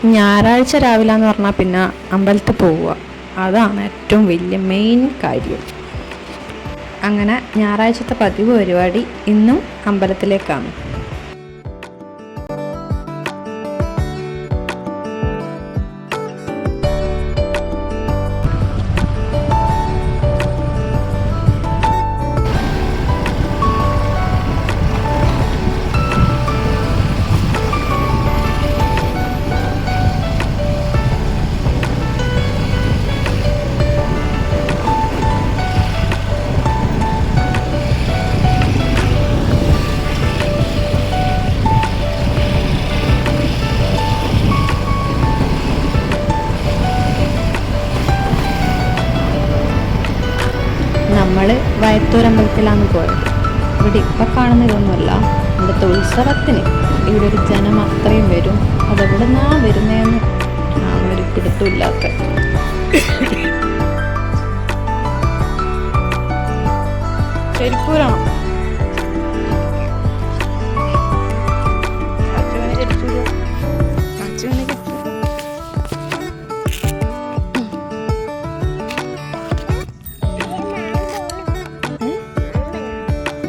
ഞായറാഴ്ച രാവിലെ എന്ന് പറഞ്ഞാൽ പിന്നെ അമ്പലത്തിൽ പോവുക, അതാണ് ഏറ്റവും വലിയ മെയിൻ കാര്യം. അങ്ങനെ ഞായറാഴ്ചത്തെ പതിവ് പരിപാടി ഇന്നും അമ്പലത്തിലേക്കാണ്. നമ്മൾ വയത്തൂർ അമ്പലത്തിലാണ് പോയത്. ഇവിടെ ഇപ്പം കാണുന്നതൊന്നുമല്ല, ഇവിടുത്തെ ഉത്സവത്തിന് ഇവിടെ ഒരു ജനം അത്രയും വരും. അതെവിടെ നിന്നാ വരുന്നതെന്ന് ഒരു പിടുത്തമില്ലാത്ത. ചെരിപ്പൂരാണോ?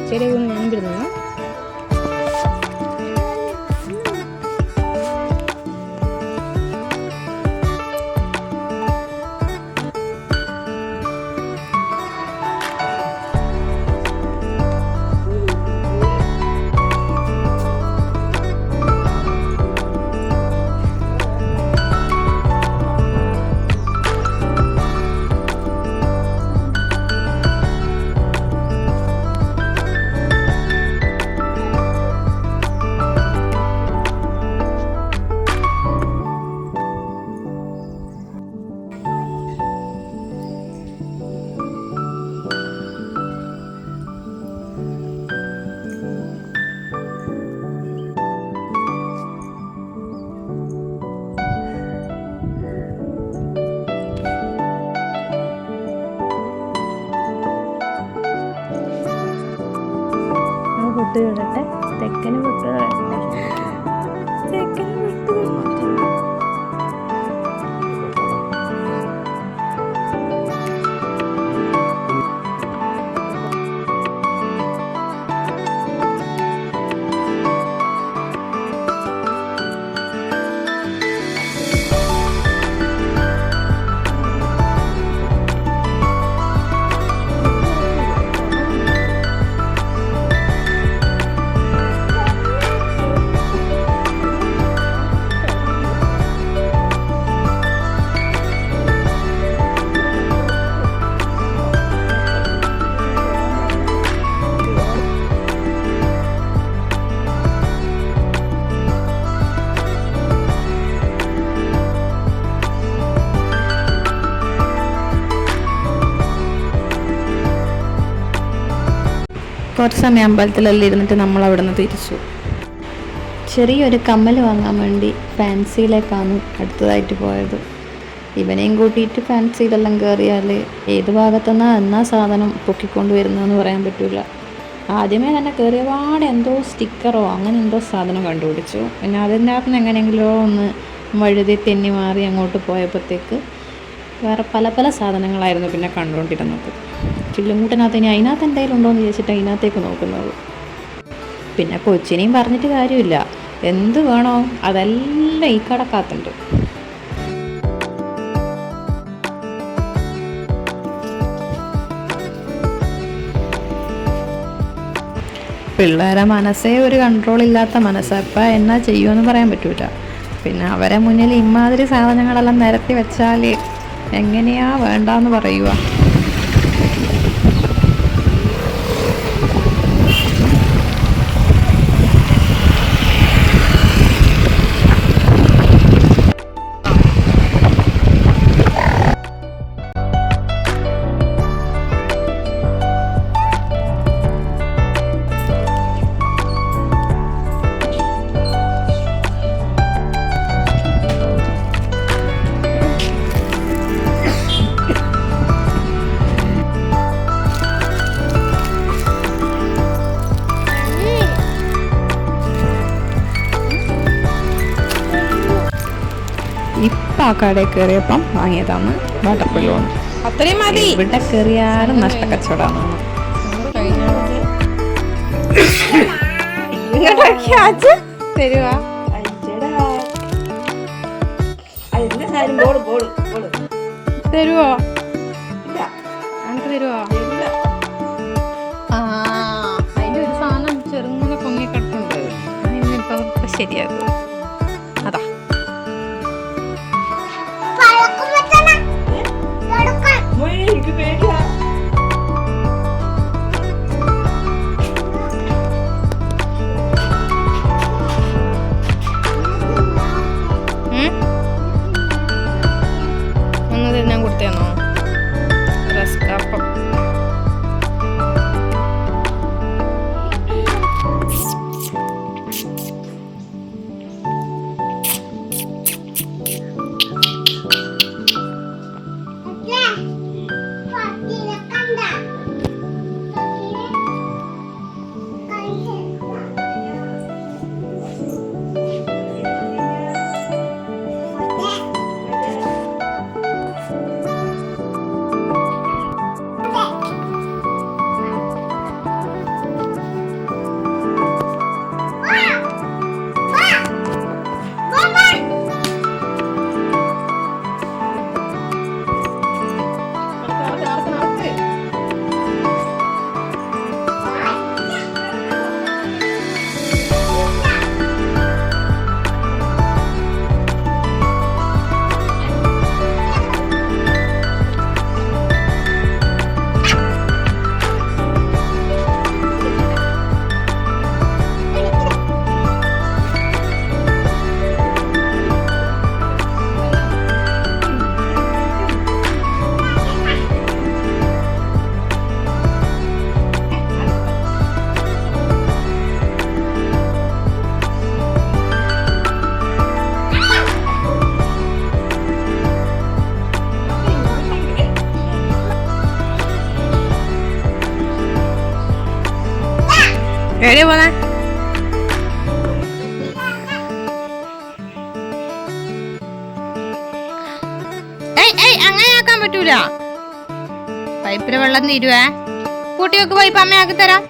ശരിയാകുന്നു ഞാൻ വരുന്നത്. പൊട്ട് ഇടട്ടെ, തെക്കന് പൊട്ട് ഇടട്ടെ, തെക്കന് പൊട്ട്. കുറച്ച് സമയം അമ്പലത്തിലെല്ലാം ഇരുന്നിട്ട് നമ്മൾ അവിടെ നിന്ന് തിരിച്ചു. ചെറിയൊരു കമ്മൽ വാങ്ങാൻ വേണ്ടി ഫാൻസിയിലേക്കാണ് അടുത്തതായിട്ട് പോയത്. ഇവനെയും കൂട്ടിയിട്ട് ഫാൻസിയിലെല്ലാം കയറിയാൽ ഏത് ഭാഗത്തുനിന്നാ എന്നാ സാധനം പൊക്കിക്കൊണ്ട് വരുന്നതെന്ന് പറയാൻ പറ്റില്ല. ആദ്യമേ തന്നെ കയറിയ പാടെ എന്തോ സ്റ്റിക്കറോ അങ്ങനെ എന്തോ സാധനം കണ്ടുപിടിച്ചു. പിന്നെ അതിൻ്റെ അകത്ത് എങ്ങനെയെങ്കിലോ ഒന്ന് വഴുതി തെന്നി മാറി അങ്ങോട്ട് പോയപ്പോഴത്തേക്ക് വേറെ പല പല സാധനങ്ങളായിരുന്നു പിന്നെ കണ്ടുകൊണ്ടിരുന്നത്. ചില്ലുമൂട്ടനകത്ത് ഇനി അതിനകത്ത് എന്തെങ്കിലും ഉണ്ടോ എന്ന് ചോദിച്ചിട്ട് അതിനകത്തേക്ക് നോക്കുന്നത്. പിന്നെ കൊച്ചിനെയും പറഞ്ഞിട്ട് കാര്യമില്ല, എന്ത് വേണോ അതെല്ലാം ഈ കടക്കകത്തുണ്ട്. പിള്ളേരെ മനസ്സേ ഒരു കൺട്രോൾ ഇല്ലാത്ത മനസ്സാണ്. അപ്പം എന്നാ ചെയ്യുമെന്ന് പറയാൻ പറ്റൂല. പിന്നെ അവരെ മുന്നിൽ ഇമാതിരി സാധനങ്ങളെല്ലാം നിരത്തി വെച്ചാൽ എങ്ങനെയാ വേണ്ടാന്ന് പറയുക. ആ കടയിൽ കയറിയപ്പം വാങ്ങിയതാണ് വാട്ടർ ബലൂൺ. അത്രയും മതി. ഇവിടെ കയറിയാലും നഷ്ടക്കച്ചവടമാണ്. തരുവാ തരുവോ എനിക്ക് തരുവോ? ആ അതിന്റെ ഒരു സാധനം ചെറുങ്ങനെ പൊങ്ങിക്കിട്ടുണ്ട്. അതിനിപ്പോ ശരിയാകും. അതാ ഒന്നത് ഞാൻ കൊടുത്തേന്നോ റസ്ക് അപ്പം. എവിടെയാ പോന്നെ? അങ്ങനെ ആക്കാൻ പറ്റൂല. പൈപ്പിലെ വെള്ളം തീരുവേ. കൂട്ടി വെക്ക് പൈപ്പ്, അമ്മയാക്കി തരാം.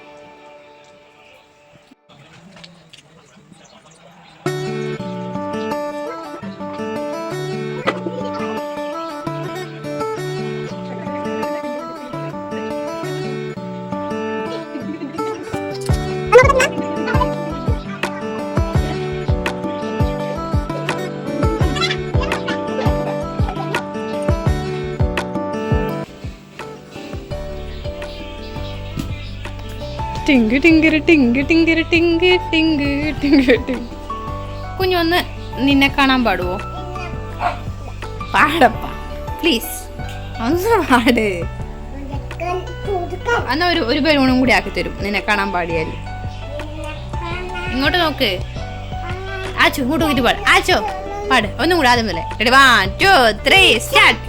ടിങ്ക് ടിങ്കര് ടിങ്ക് ടിങ്കര് ടിങ്ക് ടിങ്ക് ടിങ്ക് ടിങ്ക്. കുഞ്ഞൊന്ന് നിന്നെ കാണാൻ പാടുവോ? പാടപ്പ പ്ലീസ്, ഒന്ന് പാട്. എന്നാ ഒരു ബലൂണും കൂടി ആക്കി തരും നിന്നെ കാണാൻ പാടിയാൽ. ഇങ്ങോട്ട് നോക്ക്. ആച്ചോ ഇങ്ങോട്ട് നോക്കിട്ട് പാട്. ആച്ചോ പാട് ഒന്നും കൂടെ ആദ്യം പോലെ. 1 2 3 സ്റ്റാർട്ട്.